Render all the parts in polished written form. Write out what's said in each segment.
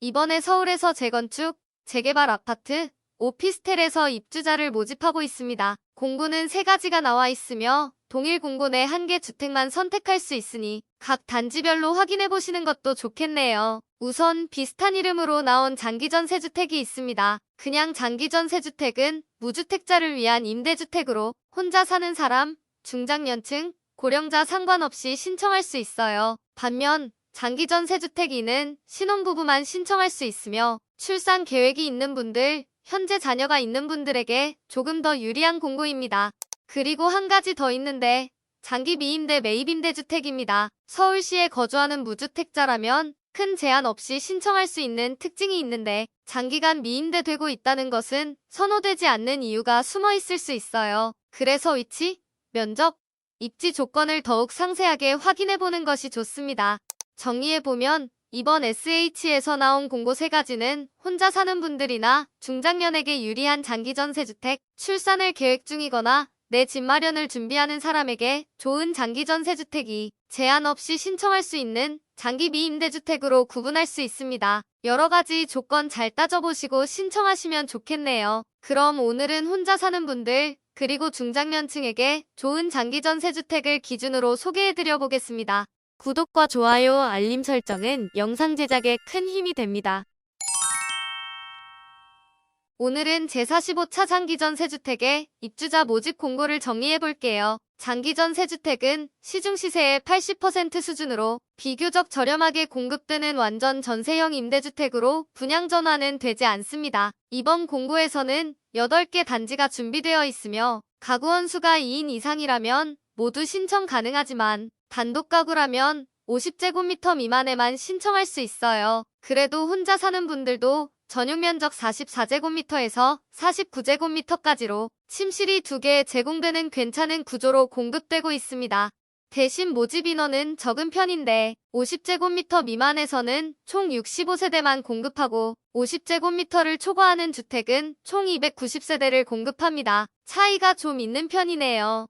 이번에 서울에서 재건축, 재개발 아파트, 오피스텔에서 입주자를 모집하고 있습니다. 공고는 3가지가 나와 있으며 동일 공고 내 1개 주택만 선택할 수 있으니 각 단지별로 확인해 보시는 것도 좋겠네요. 우선 비슷한 이름으로 나온 장기전세주택이 있습니다. 그냥 장기전세주택은 무주택자를 위한 임대주택으로 혼자 사는 사람, 중장년층, 고령자 상관없이 신청할 수 있어요. 반면 장기전세주택2는 신혼부부만 신청할 수 있으며 출산 계획이 있는 분들, 현재 자녀가 있는 분들에게 조금 더 유리한 공고입니다. 그리고 1가지 더 있는데 장기 미임대 매입임대주택입니다. 서울시에 거주하는 무주택자라면 큰 제한 없이 신청할 수 있는 특징이 있는데 장기간 미임대되고 있다는 것은 선호되지 않는 이유가 숨어 있을 수 있어요. 그래서 위치, 면적, 입지 조건을 더욱 상세하게 확인해보는 것이 좋습니다. 정리해보면 이번 SH에서 나온 공고 3가지는 혼자 사는 분들이나 중장년에게 유리한 장기전세주택, 출산을 계획 중이거나 내 집 마련을 준비하는 사람에게 좋은 장기전세주택이 제한 없이 신청할 수 있는 장기 미임대주택으로 구분할 수 있습니다. 여러가지 조건 잘 따져보시고 신청하시면 좋겠네요. 그럼 오늘은 혼자 사는 분들, 그리고 중장년층에게 좋은 장기전세주택을 기준으로 소개해드려 보겠습니다. 구독과 좋아요, 알림 설정은 영상 제작에 큰 힘이 됩니다. 오늘은 제45차 장기전세주택의 입주자 모집 공고를 정리해볼게요. 장기전세주택은 시중 시세의 80% 수준으로 비교적 저렴하게 공급되는 완전 전세형 임대주택으로 분양 전환은 되지 않습니다. 이번 공고에서는 8개 단지가 준비되어 있으며 가구 원수가 2인 이상이라면 모두 신청 가능하지만 단독 가구라면 50제곱미터 미만에만 신청할 수 있어요. 그래도 혼자 사는 분들도 전용 면적 44제곱미터에서 49제곱미터까지로 침실이 2개 제공되는 괜찮은 구조로 공급되고 있습니다. 대신 모집 인원은 적은 편인데 50제곱미터 미만에서는 총 65세대만 공급하고 50제곱미터를 초과하는 주택은 총 290세대를 공급합니다. 차이가 좀 있는 편이네요.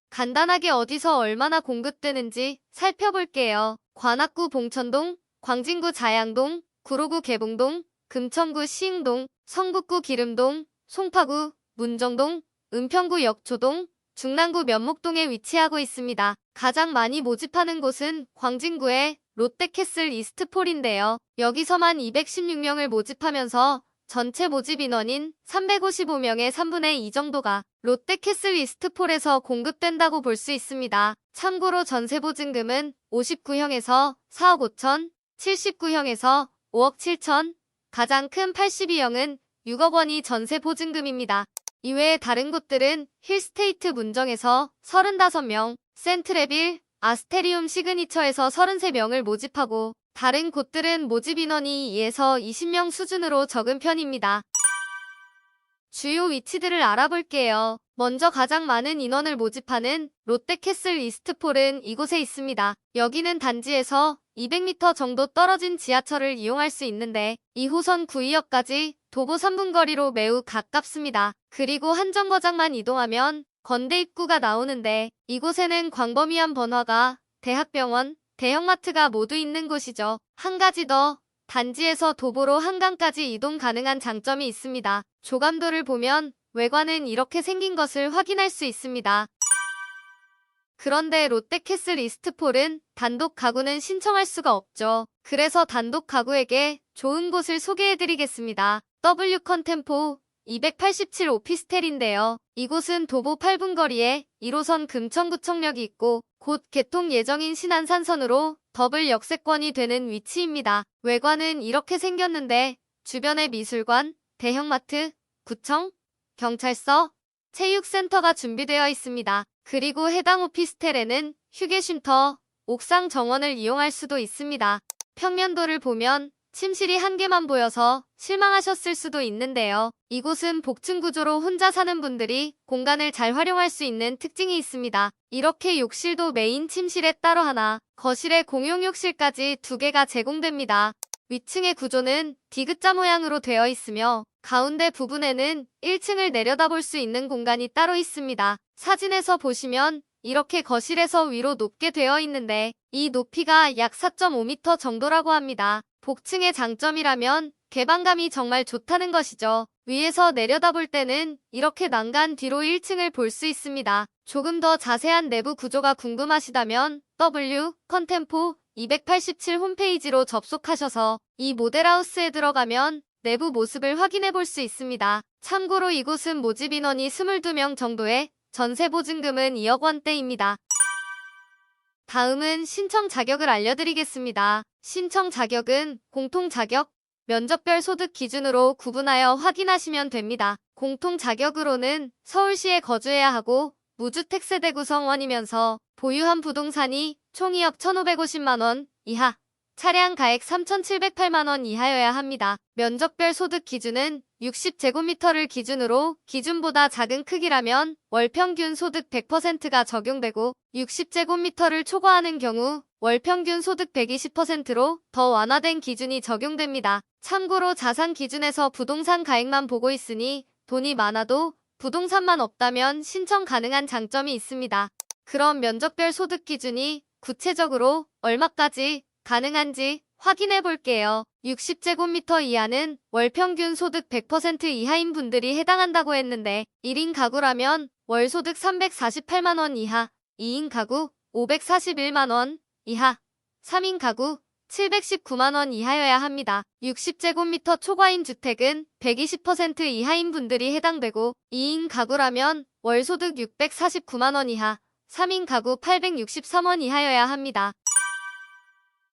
간단하게 어디서 얼마나 공급되는지 살펴볼게요. 관악구 봉천동, 광진구 자양동, 구로구 개봉동, 금천구 시흥동, 성북구 기름동, 송파구, 문정동, 은평구 역초동, 중랑구 면목동에 위치하고 있습니다. 가장 많이 모집하는 곳은 광진구의 롯데캐슬 이스트폴인데요. 여기서만 216명을 모집하면서 전체 모집 인원인 355명의 3분의 2 정도가 롯데캐슬 이스트폴에서 공급된다고 볼 수 있습니다. 참고로 전세보증금은 59형에서 4억 5천, 79형에서 5억 7천, 가장 큰 82형은 6억 원이 전세보증금입니다. 이외에 다른 곳들은 힐스테이트 문정에서 35명, 센트레빌, 아스테리움 시그니처에서 33명을 모집하고 다른 곳들은 모집 인원이 2에서 20명 수준으로 적은 편입니다. 주요 위치들을 알아볼게요. 먼저 가장 많은 인원을 모집하는 롯데캐슬 이스트폴은 이곳에 있습니다. 여기는 단지에서 200m 정도 떨어진 지하철을 이용할 수 있는데 2호선 구의역까지 도보 3분 거리로 매우 가깝습니다. 그리고 한 정거장만 이동하면 건대 입구가 나오는데 이곳에는 광범위한 번화가, 대학병원, 대형마트가 모두 있는 곳이죠. 한 가지 더, 단지에서 도보로 한강까지 이동 가능한 장점이 있습니다. 조감도를 보면 외관은 이렇게 생긴 것을 확인할 수 있습니다. 그런데 롯데캐슬 이스트폴은 단독 가구는 신청할 수가 없죠. 그래서 단독 가구에게 좋은 곳을 소개해드리겠습니다. W 컨템포 287 오피스텔인데요. 이곳은 도보 8분 거리에 1호선 금천구청역이 있고 곧 개통 예정인 신안산선으로 더블 역세권이 되는 위치입니다. 외관은 이렇게 생겼는데 주변에 미술관, 대형마트, 구청, 경찰서, 체육센터가 준비되어 있습니다. 그리고 해당 오피스텔에는 휴게쉼터, 옥상 정원을 이용할 수도 있습니다. 평면도를 보면 침실이 1개만 보여서 실망하셨을 수도 있는데요. 이곳은 복층 구조로 혼자 사는 분들이 공간을 잘 활용할 수 있는 특징이 있습니다. 이렇게 욕실도 메인 침실에 따로 하나, 거실에 공용 욕실까지 2개가 제공됩니다. 위층의 구조는 D자 모양으로 되어 있으며 가운데 부분에는 1층을 내려다볼 수 있는 공간이 따로 있습니다. 사진에서 보시면 이렇게 거실에서 위로 높게 되어 있는데 이 높이가 약 4.5m 정도라고 합니다. 복층의 장점이라면 개방감이 정말 좋다는 것이죠. 위에서 내려다볼 때는 이렇게 난간 뒤로 1층을 볼 수 있습니다. 조금 더 자세한 내부 구조가 궁금하시다면 W 컨템포 287 홈페이지로 접속하셔서 이 모델하우스에 들어가면 내부 모습을 확인해 볼 수 있습니다. 참고로 이곳은 모집 인원이 22명 정도에 전세 보증금은 2억 원대입니다. 다음은 신청 자격을 알려드리겠습니다. 신청 자격은 공통 자격, 면접별 소득 기준으로 구분하여 확인하시면 됩니다. 공통 자격으로는 서울시에 거주해야 하고 무주택 세대 구성원이면서 보유한 부동산이 총 2억 1,550만 원 이하, 차량 가액 3,708만 원 이하여야 합니다. 면적별 소득 기준은 60제곱미터를 기준으로 기준보다 작은 크기라면 월평균 소득 100%가 적용되고 60제곱미터를 초과하는 경우 월평균 소득 120%로 더 완화된 기준이 적용됩니다. 참고로 자산 기준에서 부동산 가액만 보고 있으니 돈이 많아도 부동산만 없다면 신청 가능한 장점이 있습니다. 그럼 면적별 소득 기준이 구체적으로 얼마까지 가능한지 확인해 볼게요. 60제곱미터 이하는 월평균 소득 100% 이하인 분들이 해당한다고 했는데 1인 가구라면 월 소득 348만 원 이하, 2인 가구 541만 원 이하, 3인 가구 719만 원 이하여야 합니다. 60제곱미터 초과인 주택은 120% 이하인 분들이 해당되고 2인 가구라면 월 소득 649만 원 이하, 3인 가구 863원 이하여야 합니다.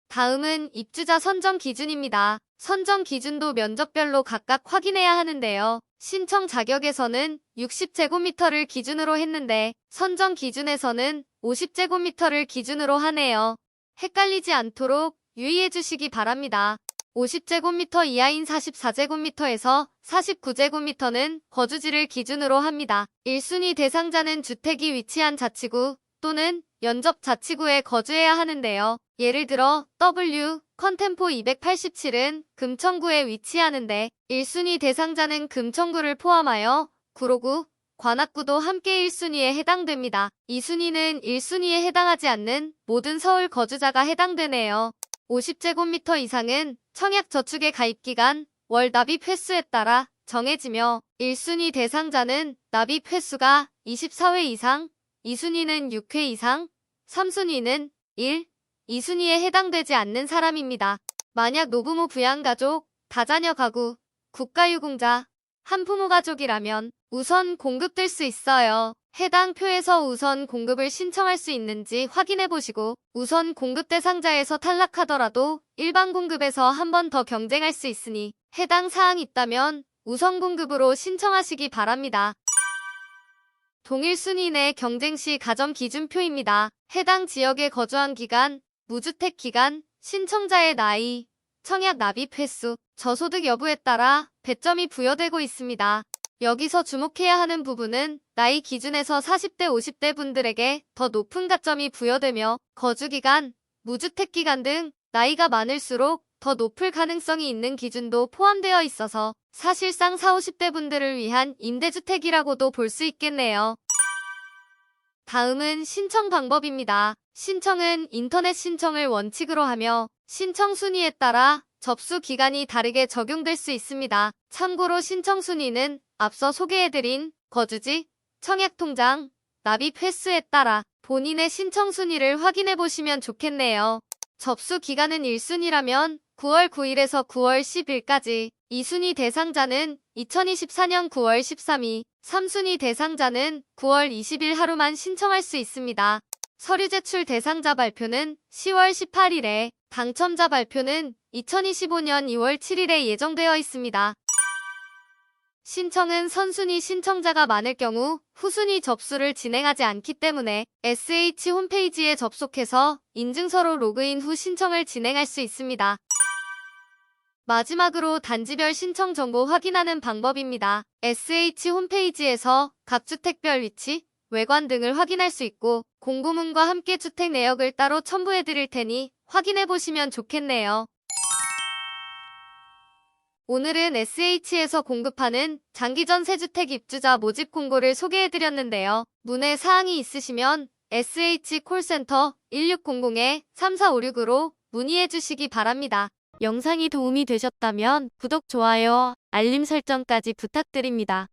다음은 입주자 선정 기준입니다. 선정 기준도 면적별로 각각 확인해야 하는데요. 신청 자격에서는 60제곱미터를 기준으로 했는데 선정 기준에서는 50제곱미터를 기준으로 하네요. 헷갈리지 않도록 유의해 주시기 바랍니다. 50제곱미터 이하인 44제곱미터에서 49제곱미터는 거주지를 기준으로 합니다. 1순위 대상자는 주택이 위치한 자치구 또는 연접 자치구에 거주해야 하는데요. 예를 들어 W 컨템포 287은 금천구에 위치하는데 1순위 대상자는 금천구를 포함하여 구로구, 관악구도 함께 1순위에 해당됩니다. 2순위는 1순위에 해당하지 않는 모든 서울 거주자가 해당되네요. 50제곱미터 이상은 청약저축의 가입기간, 월 납입 횟수에 따라 정해지며 1순위 대상자는 납입 횟수가 24회 이상, 2순위는 6회 이상, 3순위는 1, 2순위에 해당되지 않는 사람입니다. 만약 노부모 부양가족, 다자녀 가구, 국가유공자, 한부모 가족이라면 우선 공급될 수 있어요. 해당 표에서 우선 공급을 신청할 수 있는지 확인해 보시고 우선 공급 대상자에서 탈락하더라도 일반 공급에서 한 번 더 경쟁할 수 있으니 해당 사항이 있다면 우선 공급으로 신청하시기 바랍니다. 동일 순위 내 경쟁 시 가점 기준표입니다. 해당 지역에 거주한 기간, 무주택 기간, 신청자의 나이, 청약 납입 횟수, 저소득 여부에 따라 배점이 부여되고 있습니다. 여기서 주목해야 하는 부분은 나이 기준에서 40대 50대 분들에게 더 높은 가점이 부여되며 거주기간, 무주택기간 등 나이가 많을수록 더 높을 가능성이 있는 기준도 포함되어 있어서 사실상 40, 50대 분들을 위한 임대주택이라고도 볼 수 있겠네요. 다음은 신청 방법입니다. 신청은 인터넷 신청을 원칙으로 하며 신청 순위에 따라 접수 기간이 다르게 적용될 수 있습니다. 참고로 신청 순위는 앞서 소개해드린 거주지, 청약통장, 납입 횟수에 따라 본인의 신청 순위를 확인해 보시면 좋겠네요. 접수 기간은 1순위라면 9월 9일에서 9월 10일까지, 2순위 대상자는 2024년 9월 13일, 3순위 대상자는 9월 20일 하루만 신청할 수 있습니다. 서류 제출 대상자 발표는 10월 18일에, 당첨자 발표는 2025년 2월 7일에 예정되어 있습니다. 신청은 선순위 신청자가 많을 경우 후순위 접수를 진행하지 않기 때문에 SH 홈페이지에 접속해서 인증서로 로그인 후 신청을 진행할 수 있습니다. 마지막으로 단지별 신청 정보 확인하는 방법입니다. SH 홈페이지에서 각 주택별 위치, 외관 등을 확인할 수 있고 공고문과 함께 주택 내역을 따로 첨부해 드릴 테니 확인해 보시면 좋겠네요. 오늘은 SH에서 공급하는 장기전세주택 입주자 모집 공고를 소개해드렸는데요. 문의 사항이 있으시면 SH 콜센터 1600-3456으로 문의해 주시기 바랍니다. 영상이 도움이 되셨다면 구독, 좋아요, 알림 설정까지 부탁드립니다.